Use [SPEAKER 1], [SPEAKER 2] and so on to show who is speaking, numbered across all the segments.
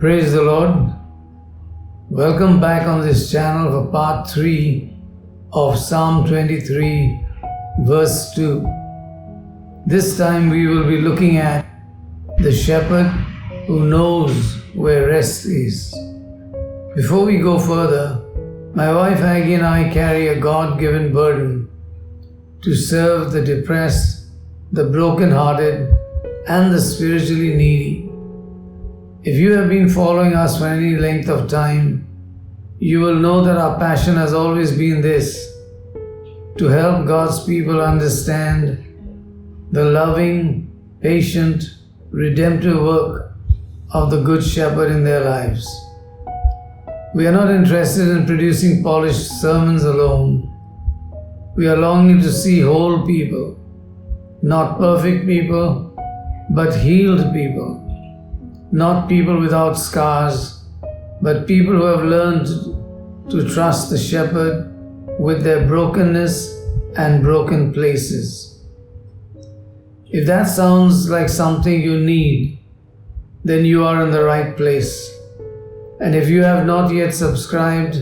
[SPEAKER 1] Praise the Lord. Welcome back on this channel for part 3 of Psalm 23 verse 2. This time we will be looking at the shepherd who knows where rest is. Before we go further, my wife Aggie and I carry a God-given burden to serve the depressed, the broken-hearted, and the spiritually needy. If you have been following us for any length of time, you will know that our passion has always been this: to help God's people understand the loving, patient, redemptive work of the Good Shepherd in their lives. We are not interested in producing polished sermons alone. We are longing to see whole people, not perfect people, but healed people. Not people without scars, but people who have learned to trust the shepherd with their brokenness and broken places. If that sounds like something you need, then you are in the right place. And if you have not yet subscribed,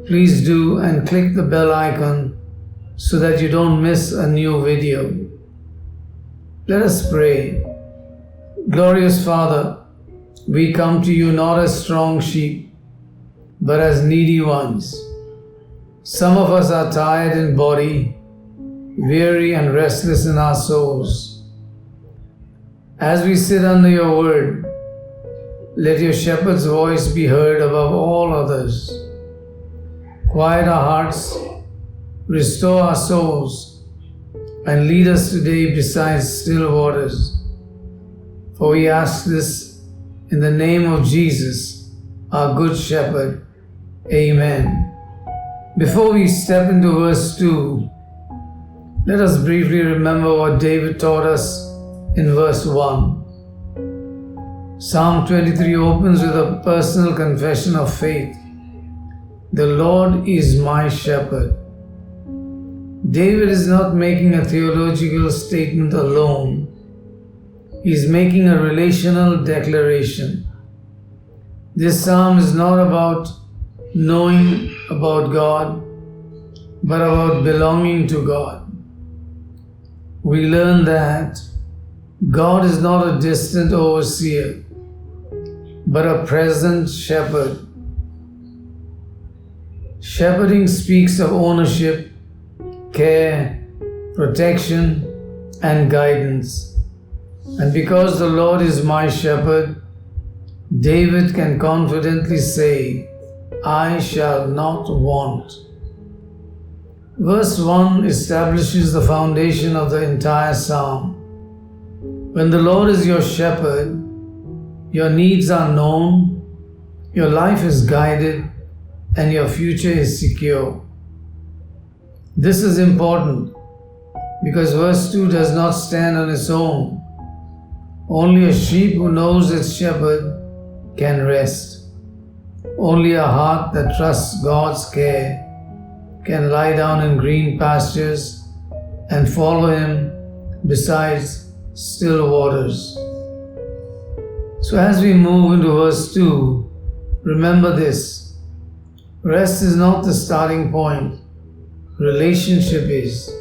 [SPEAKER 1] please do and click the bell icon so that you don't miss a new video. Let us pray. Glorious Father, we come to you not as strong sheep, but as needy ones. Some of us are tired in body, weary and restless in our souls. As we sit under your word, let your shepherd's voice be heard above all others. Quiet our hearts, restore our souls, and lead us today beside still waters. For we ask this in the name of Jesus, our Good Shepherd. Amen. Before we step into verse 2, let us briefly remember what David taught us in verse 1. Psalm 23 opens with a personal confession of faith. The Lord is my shepherd. David is not making a theological statement alone. He is making a relational declaration. This psalm is not about knowing about God, but about belonging to God. We learn that God is not a distant overseer, but a present shepherd. Shepherding speaks of ownership, care, protection, and guidance. And because the Lord is my shepherd, David can confidently say, I shall not want. Verse 1 establishes the foundation of the entire psalm. When the Lord is your shepherd, your needs are known, your life is guided, and your future is secure. This is important because verse 2 does not stand on its own. Only a sheep who knows its shepherd can rest. Only a heart that trusts God's care can lie down in green pastures and follow Him beside still waters. So as we move into verse 2, remember this: rest is not the starting point. Relationship is.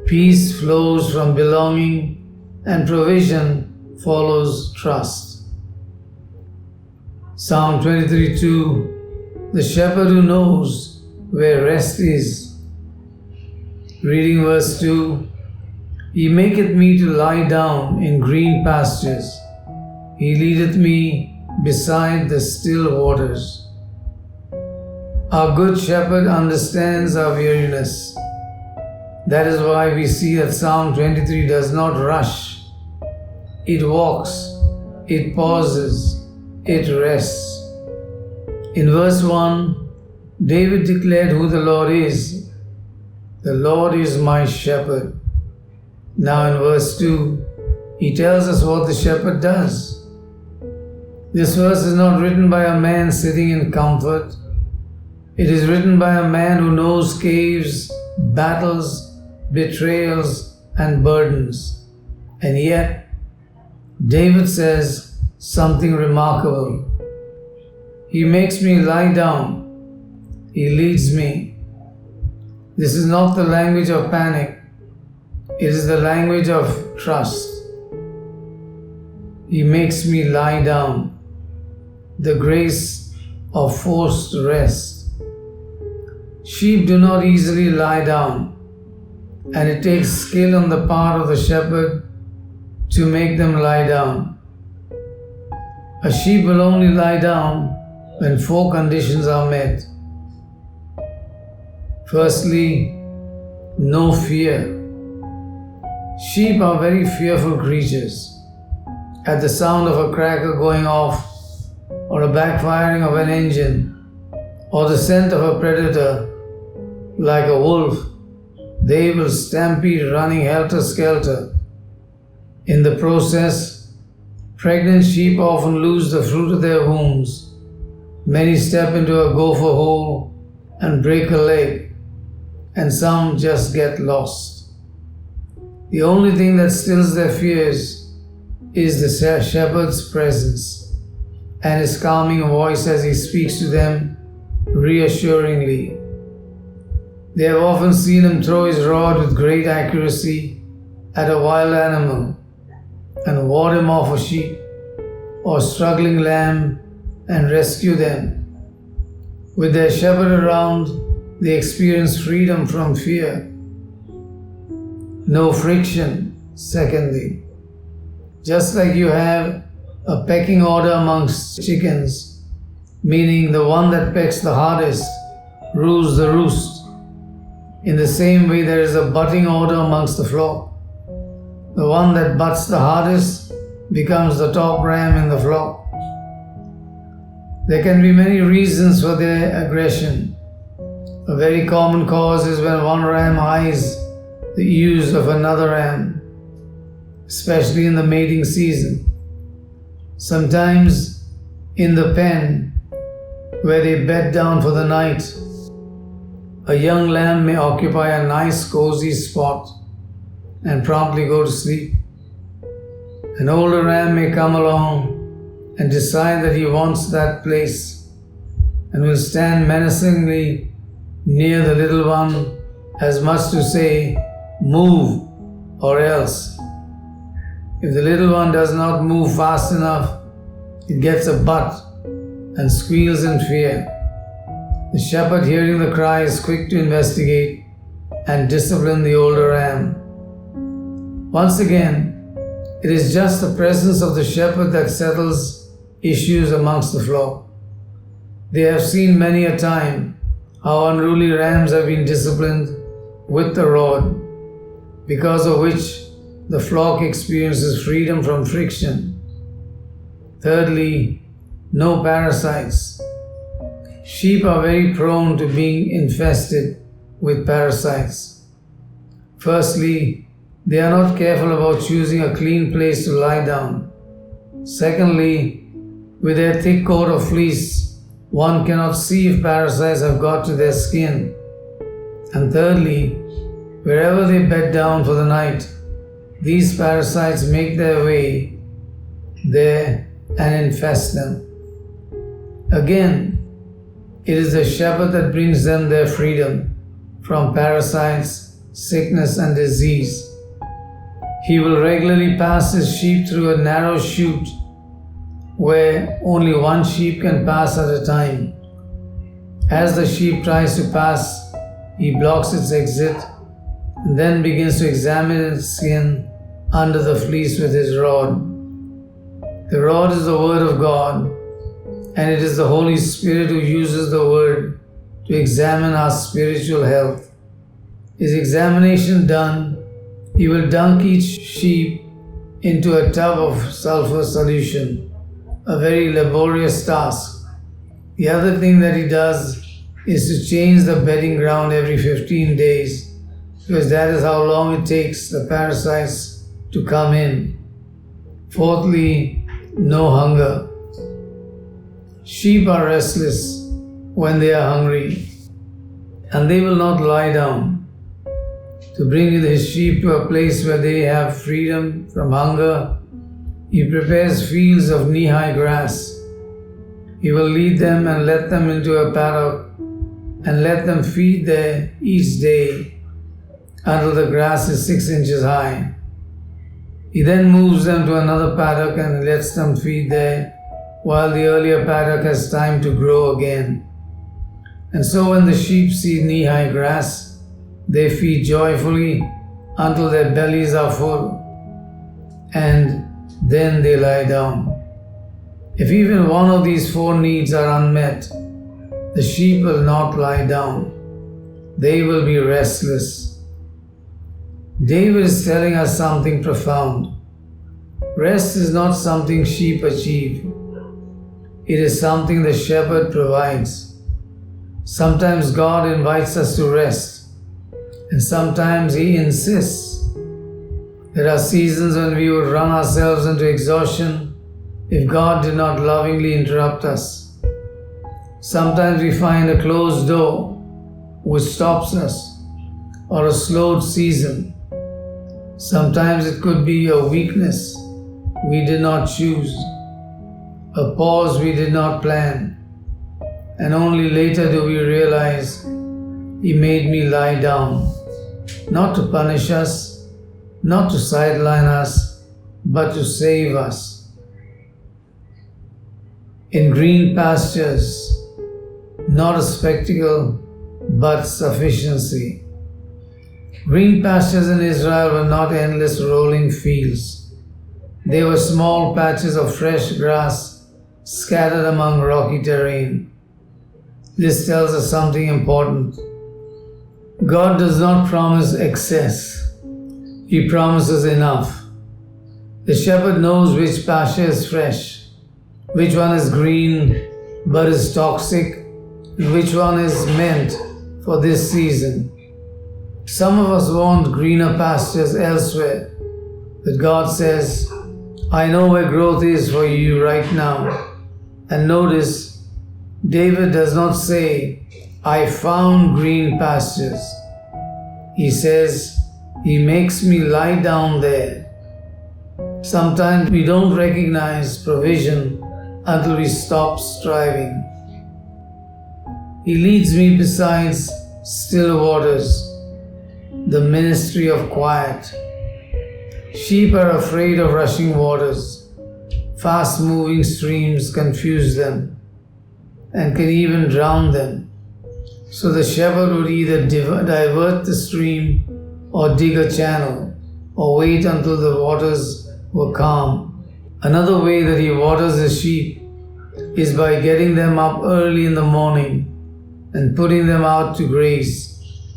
[SPEAKER 1] Peace flows from belonging, and provision follows trust. Psalm 23:2, the shepherd who knows where rest is. Reading verse 2, He maketh me to lie down in green pastures. He leadeth me beside the still waters. Our Good Shepherd understands our weariness. That is why we see that Psalm 23 does not rush. It walks, it pauses, it rests. In verse 1, David declared who the Lord is. The Lord is my shepherd. Now in verse 2, he tells us what the shepherd does. This verse is not written by a man sitting in comfort. It is written by a man who knows caves, battles, betrayals, and burdens. And yet, David says something remarkable. He makes me lie down. He leads me. This is not the language of panic. It is the language of trust. He makes me lie down. The grace of forced rest. Sheep do not easily lie down, and it takes skill on the part of the shepherd to make them lie down. A sheep will only lie down when 4 conditions are met. Firstly, no fear. Sheep are very fearful creatures. At the sound of a cracker going off, or a backfiring of an engine, or the scent of a predator like a wolf, they will stampede running helter-skelter. In the process, pregnant sheep often lose the fruit of their wombs. Many step into a gopher hole and break a leg, and some just get lost. The only thing that stills their fears is the shepherd's presence and his calming voice as he speaks to them reassuringly. They have often seen him throw his rod with great accuracy at a wild animal and ward him off a sheep or struggling lamb and rescue them. With their shepherd around, they experience freedom from fear. No friction, secondly. Just like you have a pecking order amongst chickens, meaning the one that pecks the hardest rules the roost. In the same way, there is a butting order amongst the flock. The one that butts the hardest becomes the top ram in the flock. There can be many reasons for their aggression. A very common cause is when one ram eyes the ewes of another ram, especially in the mating season. Sometimes in the pen where they bed down for the night, a young lamb may occupy a nice cozy spot and promptly go to sleep. An older ram may come along and decide that he wants that place and will stand menacingly near the little one as much to say, "Move or else." If the little one does not move fast enough, it gets a butt and squeals in fear. The shepherd, hearing the cry, is quick to investigate and discipline the older ram. Once again, it is just the presence of the shepherd that settles issues amongst the flock. They have seen many a time how unruly rams have been disciplined with the rod, because of which the flock experiences freedom from friction. Thirdly, no parasites. Sheep are very prone to being infested with parasites. Firstly, they are not careful about choosing a clean place to lie down. Secondly, with their thick coat of fleece, one cannot see if parasites have got to their skin. And thirdly, wherever they bed down for the night, these parasites make their way there and infest them. Again, it is the shepherd that brings them their freedom from parasites, sickness, and disease. He will regularly pass his sheep through a narrow chute where only one sheep can pass at a time. As the sheep tries to pass, he blocks its exit and then begins to examine its skin under the fleece with his rod. The rod is the Word of God, and it is the Holy Spirit who uses the Word to examine our spiritual health. His examination done, he will dunk each sheep into a tub of sulfur solution, a very laborious task. The other thing that he does is to change the bedding ground every 15 days, because that is how long it takes the parasites to come in. Fourthly, no hunger. Sheep are restless when they are hungry, and they will not lie down. To bring his sheep to a place where they have freedom from hunger, he prepares fields of knee-high grass. He will lead them and let them into a paddock and let them feed there each day until the grass is 6 inches high. He then moves them to another paddock and lets them feed there while the earlier paddock has time to grow again. And so when the sheep see knee-high grass, they feed joyfully until their bellies are full, and then they lie down. If even one of these 4 needs are unmet, the sheep will not lie down. They will be restless. David is telling us something profound. Rest is not something sheep achieve. It is something the shepherd provides. Sometimes God invites us to rest, and sometimes He insists. There are seasons when we would run ourselves into exhaustion if God did not lovingly interrupt us. Sometimes we find a closed door which stops us, or a slowed season. Sometimes it could be a weakness we did not choose, a pause we did not plan, and only later do we realize He made me lie down, not to punish us, not to sideline us, but to save us. In green pastures, not a spectacle, but sufficiency. Green pastures in Israel were not endless rolling fields. They were small patches of fresh grass scattered among rocky terrain. This tells us something important. God does not promise excess. He promises enough. The shepherd knows which pasture is fresh, which one is green but is toxic, and which one is meant for this season. Some of us want greener pastures elsewhere, but God says, I know where growth is for you right now. And notice, David does not say, I found green pastures. He says, He makes me lie down there. Sometimes we don't recognize provision until we stop striving. He leads me beside still waters, the ministry of quiet. Sheep are afraid of rushing waters. Fast-moving streams confuse them and can even drown them. So the shepherd would either divert the stream or dig a channel or wait until the waters were calm. Another way that He waters the sheep is by getting them up early in the morning and putting them out to graze,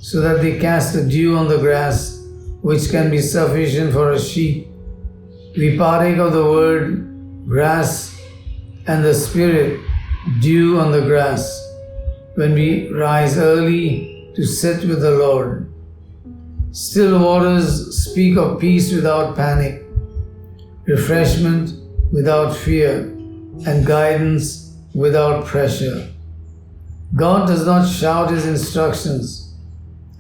[SPEAKER 1] so that they cast the dew on the grass, which can be sufficient for a sheep. We partake of the word grass and the Spirit, dew on the grass, when we rise early to sit with the Lord. Still waters speak of peace without panic, refreshment without fear, and guidance without pressure. God does not shout His instructions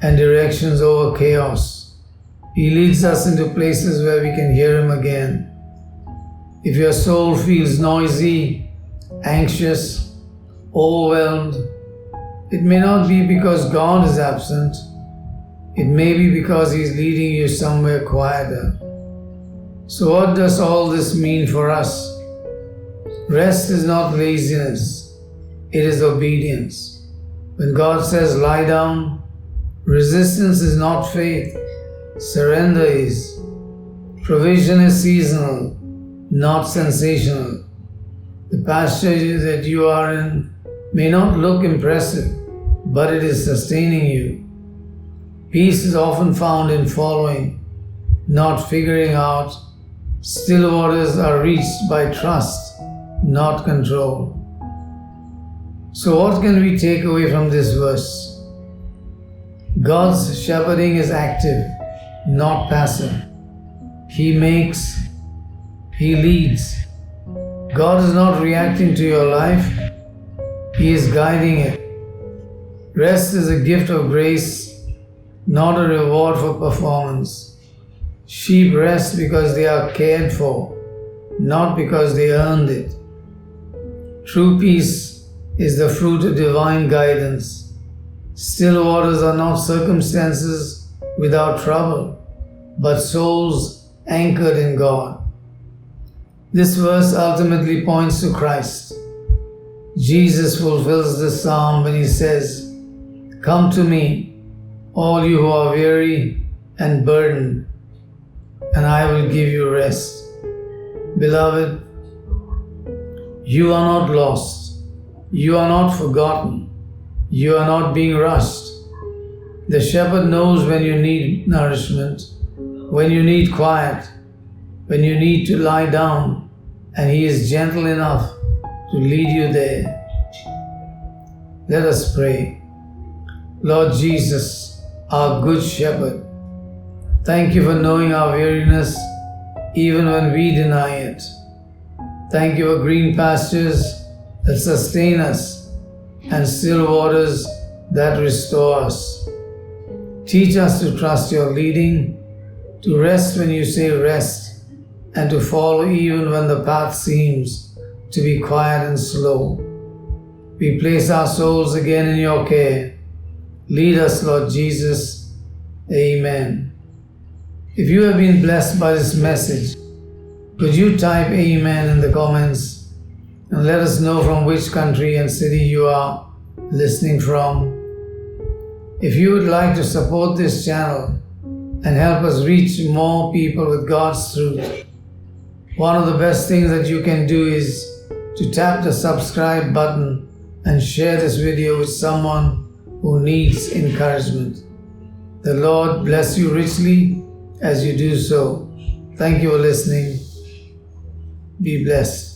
[SPEAKER 1] and directions over chaos. He leads us into places where we can hear Him again. If your soul feels noisy, anxious, overwhelmed, it may not be because God is absent. It may be because He is leading you somewhere quieter. So what does all this mean for us? Rest is not laziness. It is obedience. When God says lie down, resistance is not faith. Surrender is. Provision is seasonal, not sensational. The pasture that you are in may not look impressive, but it is sustaining you. Peace is often found in following, not figuring out. Still waters are reached by trust, not control. So what can we take away from this verse? God's shepherding is active, not passive. He makes, He leads. God is not reacting to your life, He is guiding it. Rest is a gift of grace, not a reward for performance. Sheep rest because they are cared for, not because they earned it. True peace is the fruit of divine guidance. Still waters are not circumstances without trouble, but souls anchored in God. This verse ultimately points to Christ. Jesus fulfills this psalm when he says, "Come to me, all you who are weary and burdened, and I will give you rest." Beloved, you are not lost. You are not forgotten. You are not being rushed. The shepherd knows when you need nourishment, when you need quiet, when you need to lie down, and he is gentle enough to lead you there. Let us pray. Lord Jesus, our good shepherd, thank you for knowing our weariness even when we deny it. Thank you for green pastures that sustain us and still waters that restore us. Teach us to trust your leading, to rest when you say rest, and to follow even when the path seems to be quiet and slow. We place our souls again in your care. Lead us, Lord Jesus. Amen. If you have been blessed by this message, could you type Amen in the comments and let us know from which country and city you are listening from. If you would like to support this channel and help us reach more people with God's truth, one of the best things that you can do is to tap the subscribe button and share this video with someone who needs encouragement. The Lord bless you richly as you do so. Thank you for listening. Be blessed.